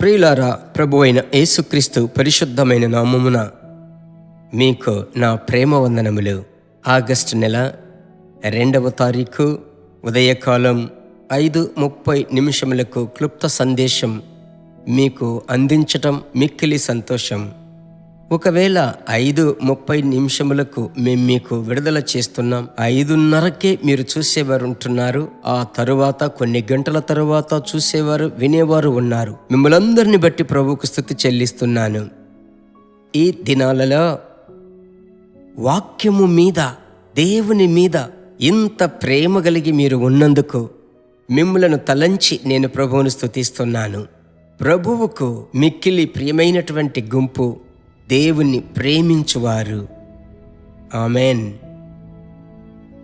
ప్రియులారా, ప్రభు అయిన యేసుక్రీస్తు పరిశుద్ధమైన నామమున మీకు నా ప్రేమ వందనములు. ఆగస్టు నెల 2వ తారీఖు ఉదయకాలం 5:30 క్లుప్త సందేశం మీకు అందించటం మిక్కిలి సంతోషం. ఒకవేళ 5:30 మేము మీకు విడుదల చేస్తున్నాం, 5:30కే మీరు చూసేవారు ఉంటున్నారు. ఆ తరువాత కొన్ని గంటల తరువాత చూసేవారు, వినేవారు ఉన్నారు. మిమ్మల్ందరిని బట్టి ప్రభువుకు స్తుతి చెల్లిస్తున్నాను. ఈ దినాలలో వాక్యము మీద, దేవుని మీద ఇంత ప్రేమ కలిగి మీరు ఉన్నందుకు మిమ్మలను తలంచి నేను ప్రభువును స్తుతిస్తున్నాను. ప్రభువుకు మిక్కిలి ప్రియమైనటువంటి గుంపు దేవుణ్ణి ప్రేమించువారు. ఆమెన్.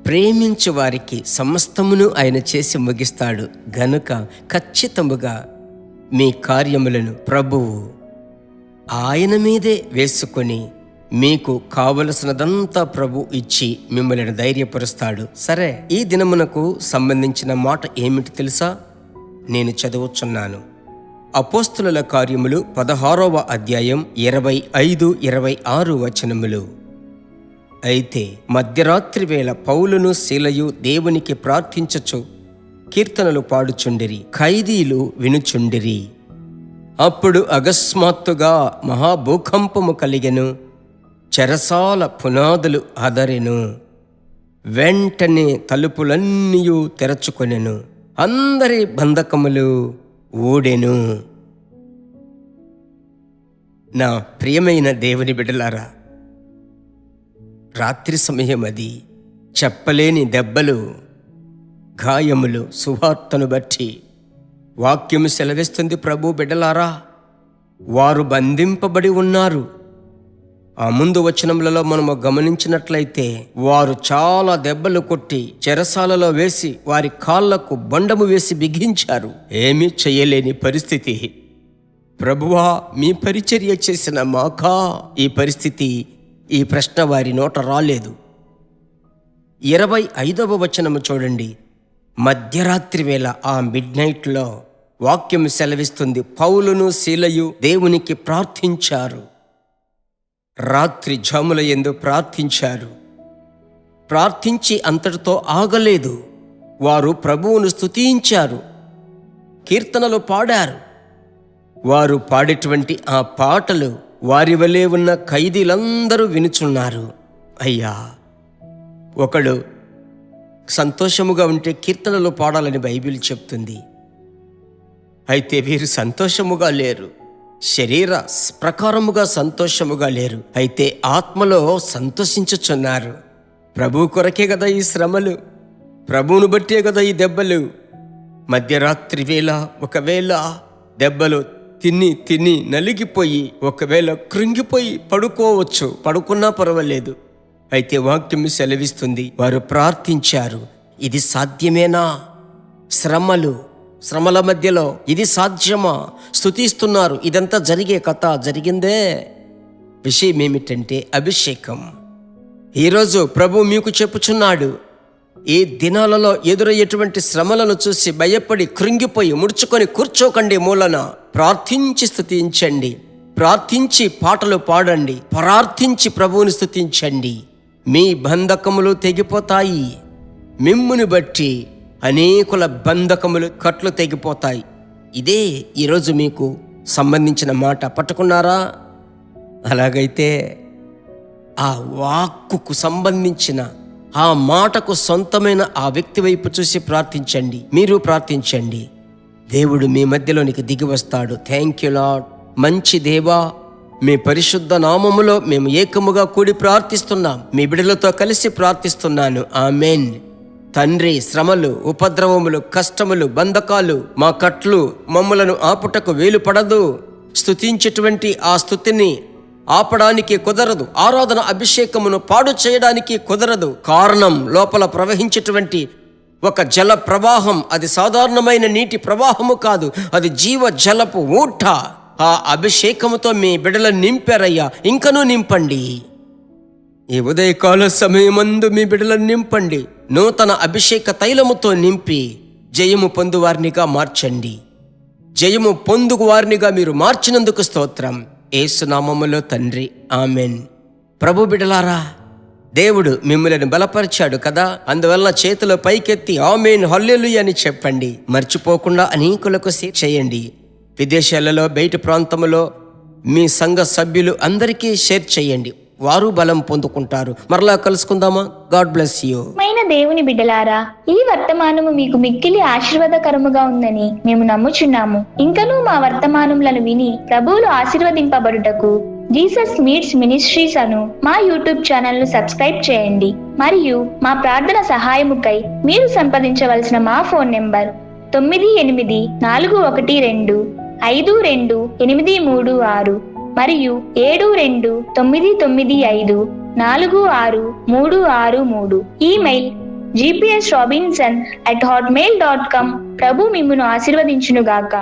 ప్రేమించు వారికి సమస్తమును ఆయన చేసి ముగిస్తాడు గనుక ఖచ్చితముగా మీ కార్యములను ప్రభువు ఆయన మీదే వేసుకొని మీకు కావలసినదంతా ప్రభు ఇచ్చి మిమ్మల్ని ధైర్యపరుస్తాడు. సరే, ఈ దినమునకు సంబంధించిన మాట ఏమిటి తెలుసా? నేను చదువుచున్నాను. అపోస్తుల కార్యములు 16వ అధ్యాయం 25-26 వచనములు. అయితే మధ్యరాత్రి వేళ పౌలును శీలయు దేవునికి ప్రార్థించుచు కీర్తనలు పాడుచుండిరి, ఖైదీలు వినుచుండిరి. అప్పుడు అకస్మాత్తుగా మహాభూకంపము కలిగెను, చెరసాల పునాదులు అదరెను. వెంటనే తలుపులన్నీయు తెరచుకొనెను, అందరి బంధకములు ఊడెను. నా ప్రియమైన దేవుని బిడ్డలారా, రాత్రి సమయం అది. చెప్పలేని దెబ్బలు, గాయములు సువార్తను బట్టి వాక్యము సెలవిస్తుంది. ప్రభు బిడ్డలారా, వారు బంధింపబడి ఉన్నారు. ఆ ముందు వచనములలో మనము గమనించినట్లయితే వారు చాలా దెబ్బలు కొట్టి చెరసాలలో వేసి వారి కాళ్లకు బండము వేసి బిగించారు. ఏమీ చేయలేని పరిస్థితి. ప్రభువా, మీ పరిచర్య చేసిన మాకా ఈ పరిస్థితి? ఈ ప్రశ్న వారి నోట రాలేదు. 25వ వచనము చూడండి. మధ్యరాత్రి వేళ, ఆ మిడ్నైట్లో వాక్యం సెలవిస్తుంది, పౌలును శీలయు దేవునికి ప్రార్థించారు. రాత్రి జాముల యందు ప్రార్థించారు. ప్రార్థించి అంతటితో ఆగలేదు. వారు ప్రభువును స్తుతించారు, కీర్తనలు పాడారు. వారు పాడేటువంటి ఆ పాటలు వారి వలె ఉన్న ఖైదీలందరూ వినుచున్నారు. అయ్యా, ఒకడు సంతోషముగా ఉంటే కీర్తనలు పాడాలని బైబిల్ చెప్తుంది. అయితే వీరు సంతోషముగా లేరు, శరీర ప్రకారముగా సంతోషముగా లేరు, అయితే ఆత్మలో సంతోషించుచున్నారు. ప్రభు కొరకే కదా ఈ శ్రమలు, ప్రభువును బట్టే కదా ఈ దెబ్బలు. మధ్యరాత్రి వేళ ఒకవేళ దెబ్బలు తిని నలిగిపోయి ఒకవేళ కృంగిపోయి పడుకోవచ్చు, పడుకున్నా పర్వాలేదు. అయితే వాక్యం సెలవిస్తుంది, వారు ప్రార్థించారు. ఇది సాధ్యమేనా? శ్రమల మధ్యలో ఇది సాధ్యమా? స్తుతిస్తున్నారు. ఇదంతా జరిగే కథ జరిగిందే. విషయం ఏమిటంటే అభిషేకం. ఈరోజు ప్రభు మీకు చెప్పుచున్నాడు, ఈ దినాలలో ఎదురయ్యేటువంటి శ్రమలను చూసి భయపడి కృంగిపోయి ముడుచుకొని కూర్చోకండి. మూలన ప్రార్థించి స్తుతించండి, ప్రార్థించి పాటలు పాడండి, ప్రార్థించి ప్రభువుని స్తుతించండి. మీ బంధకములు తెగిపోతాయి. మిమ్ముని బట్టి అనేకుల బంధకములు, కట్లు తెగిపోతాయి. ఇదే ఈరోజు మీకు సంబంధించిన మాట. పట్టుకున్నారా? అలాగైతే ఆ వాక్కుకు సంబంధించిన, ఆ మాటకు సొంతమైన ఆ వ్యక్తి వైపు చూసి ప్రార్థించండి. మీరు ప్రార్థించండి, దేవుడు మీ మధ్యలోనికి దిగి వస్తాడు. Thank you lord. మంచి దేవా, మీ పరిశుద్ధ నామములో మేము ఏకముగా కూడి ప్రార్థిస్తున్నాం. మీ బిడ్డలతో కలిసి ప్రార్థిస్తున్నాను. ఆమెన్. తండ్రి, శ్రమలు, ఉపద్రవములు, కష్టములు, బంధకాలు, మా కట్లు మమ్ములను ఆపుటకు వీలు పడదు. స్తుతించేటువంటి ఆ స్తుతిని ఆపడానికి కుదరదు. ఆరాధన అభిషేకమును పాడు చేయడానికి కుదరదు. కారణం, లోపల ప్రవహించేటువంటి ఒక జల ప్రవాహం. అది సాధారణమైన నీటి ప్రవాహము కాదు, అది జీవ జలపు ఊట. ఆ అభిషేకముతో మీ బిడ్డలను నింపారయ్యా, ఇంకనూ నింపండి. ఈ ఉదయకాల సమయమందు మీ బిడ్డలను నింపండి. నూతన అభిషేక తైలముతో నింపి జయము పొందువారినిగా మార్చండి. జయము పొందుకు వారినిగా మీరు మార్చినందుకు స్తోత్రం. యేసు నామములో తండ్రి, ఆమెన్. ప్రభు బిడ్డలారా, దేవుడు మిమ్మల్ని బలపరిచాడు కదా, అందువలన చేతులు పైకెత్తి ఆమేన్ హల్లెలూయా అని చెప్పండి. మర్చిపోకుండా అనేకులకు షేర్ చేయండి. విదేశాలలో, బయట ప్రాంతంలో మీ సంఘ సభ్యులు అందరికీ షేర్ చేయండి. వారు బలం పొందుకుంటారు. మరలా కలుసుకుందామా? God bless you. దేవుని బిడ్డలారా, ఈ వర్తమానము మీకు మిక్కిలి ఆశీర్వాదకరముగా ఉందని మేము నమ్ముచున్నాము. ఇంకనూ మా వర్తమానములను విని ప్రభువులు ఆశీర్వదింపబడుటకు జీసస్ మీట్స్ మినిస్ట్రీస్ అను మా యూట్యూబ్ ఛానల్ ను సబ్స్క్రైబ్ చేయండి. మరియు మా ప్రార్థన సహాయముకై మీరు సంప్రదించవలసిన మా ఫోన్ నెంబర్ 9842528236 మరియు 7299546363. Email gpsrobinson@hotmail.com. ప్రభు మిమ్మును ఆశీర్వదించునుగాక.